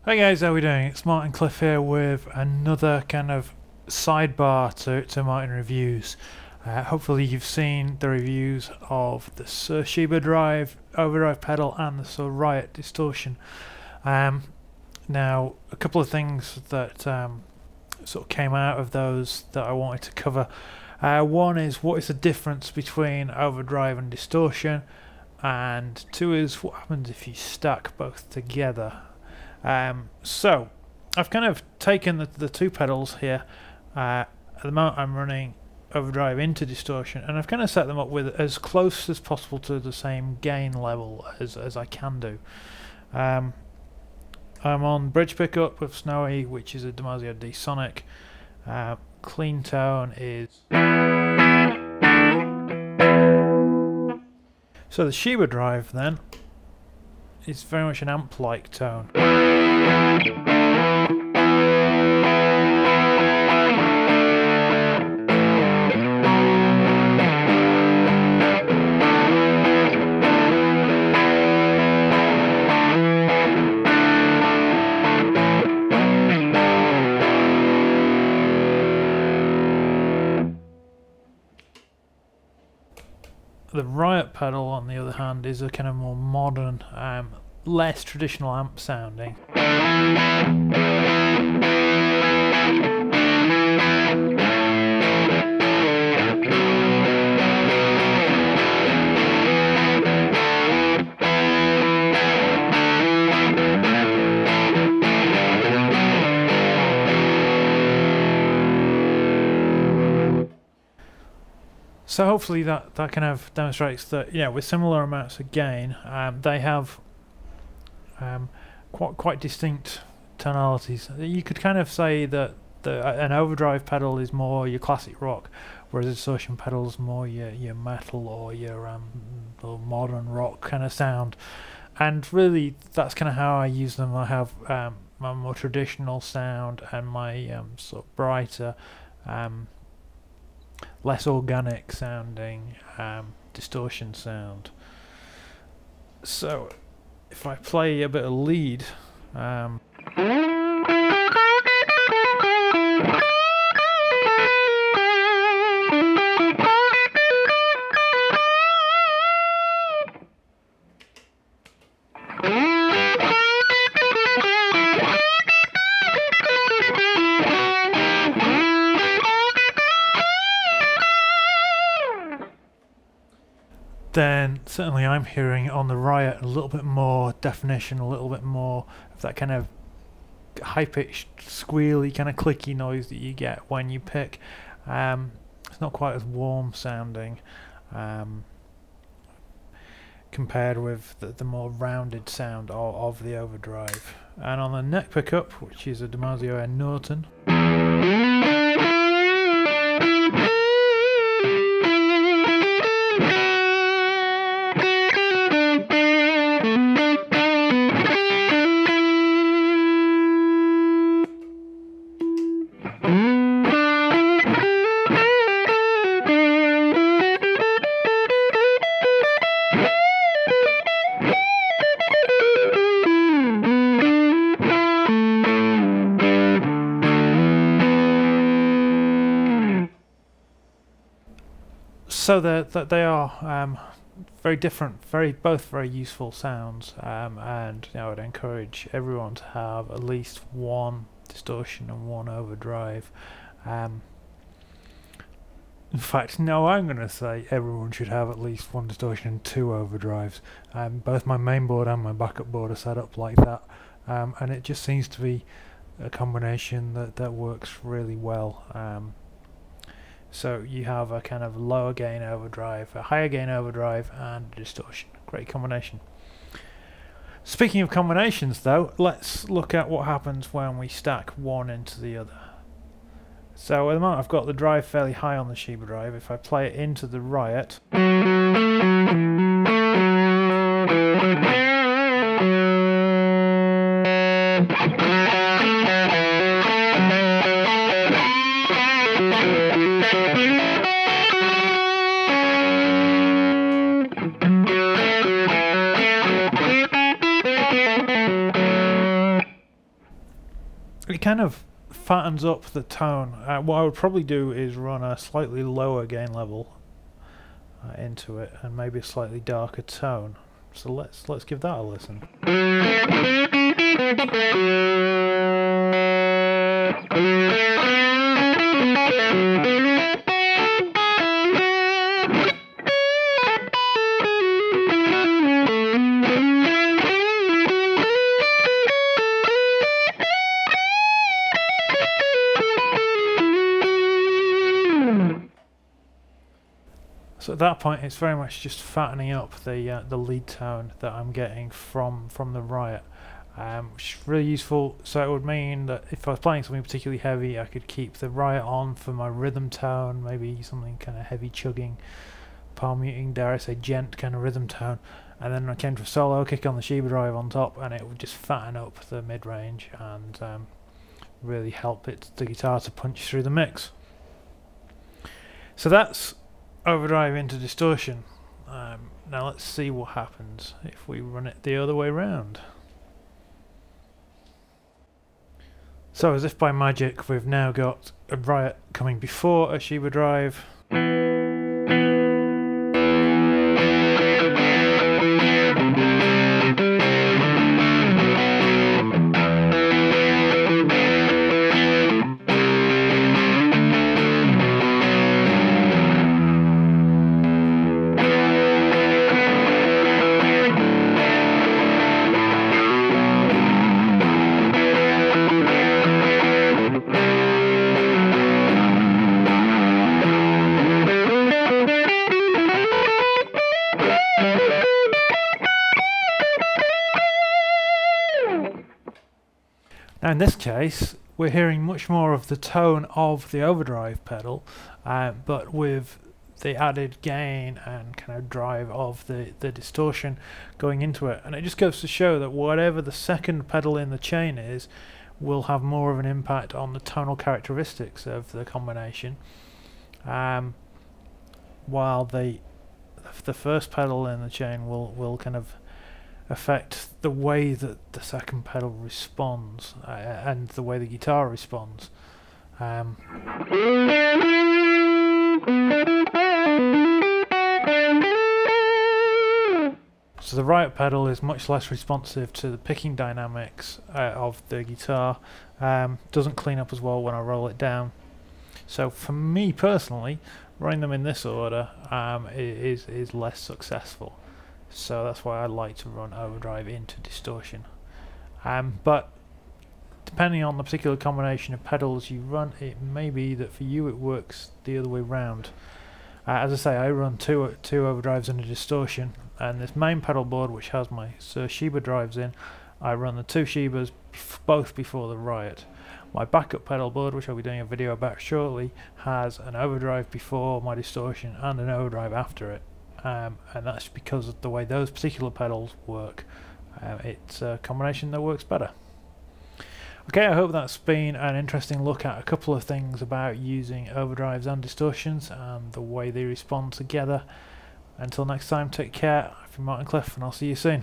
Hey guys, how are we doing? It's Martin Cliffe here with another kind of sidebar to Martin Reviews. Hopefully you've seen the reviews of the Suhr Shiba drive, Overdrive pedal and the Suhr Riot Distortion. Now, a couple of things that sort of came out of those that I wanted to cover. One is, what is the difference between Overdrive and Distortion? And two is, what happens if you stack both together? So I've kind of taken the two pedals here. At the moment I'm running Overdrive into Distortion, and I've kind of set them up with as close as possible to the same gain level as I can do. I'm on bridge pickup with Snowy, which is a Damasio D Sonic. Clean tone is... So the Shiba drive then is very much an amp-like tone. The Riot pedal, on the other hand, is a kind of more modern, less traditional amp sounding. So hopefully that kind of demonstrates that, yeah, with similar amounts of gain, they have quite distinct tonalities. You could kind of say that an Overdrive pedal is more your classic rock, whereas a Distortion pedal is more your metal or your modern rock kind of sound. And really, that's kind of how I use them. I have my more traditional sound and my sort of brighter, less organic sounding Distortion sound. So if I play a bit of lead, then certainly I'm hearing on the Riot a little bit more definition, a little bit more of that kind of high-pitched, squealy, kind of clicky noise that you get when you pick. It's not quite as warm sounding compared with the more rounded sound of the Overdrive. And on the neck pickup, which is a Damasio N Norton, so they are very different, both very useful sounds, and I would encourage everyone to have at least one Distortion and one Overdrive. In fact, no, I'm going to say everyone should have at least one Distortion and two Overdrives. Both my main board and my backup board are set up like that, and it just seems to be a combination that works really well. So you have a kind of lower gain Overdrive, a higher gain Overdrive, and a Distortion. Great combination. Speaking of combinations though, let's look at what happens when we stack one into the other. So at the moment I've got the drive fairly high on the Shiba drive. If I play it into the Riot, it kind of fattens up the tone. What I would probably do is run a slightly lower gain level into it, and maybe a slightly darker tone. So let's give that a listen. So at that point, it's very much just fattening up the lead tone that I'm getting from the Riot, which is really useful. So it would mean that if I was playing something particularly heavy, I could keep the Riot on for my rhythm tone, maybe something kind of heavy chugging, palm muting, dare I say gent kind of rhythm tone, and then when I came to a solo, kick on the Shiba drive on top, and it would just fatten up the mid range and really help the guitar to punch through the mix. So that's Overdrive into Distortion. Now let's see what happens if we run it the other way round. So as if by magic, we've now got a Riot coming before a Shiba drive. Now in this case, we're hearing much more of the tone of the overdrive pedal, but with the added gain and kind of drive of the distortion going into it. And it just goes to show that whatever the second pedal in the chain is, will have more of an impact on the tonal characteristics of the combination, while the first pedal in the chain will kind of affect the way that the second pedal responds and the way the guitar responds. So the Riot pedal is much less responsive to the picking dynamics of the guitar, doesn't clean up as well when I roll it down. So for me personally, running them in this order is less successful. So that's why I like to run Overdrive into Distortion. But depending on the particular combination of pedals you run, it may be that for you it works the other way round. As I say, I run two overdrives into Distortion, and this main pedal board, which has my Suhr Shiba drives in, I run the two Shibas both before the Riot. My backup pedal board, which I'll be doing a video about shortly, has an overdrive before my Distortion and an overdrive after it. And that's because of the way those particular pedals work. It's a combination that works better. Okay, I hope that's been an interesting look at a couple of things about using overdrives and distortions and the way they respond together. Until next time, take care. I've been Martin Cliffe, and I'll see you soon.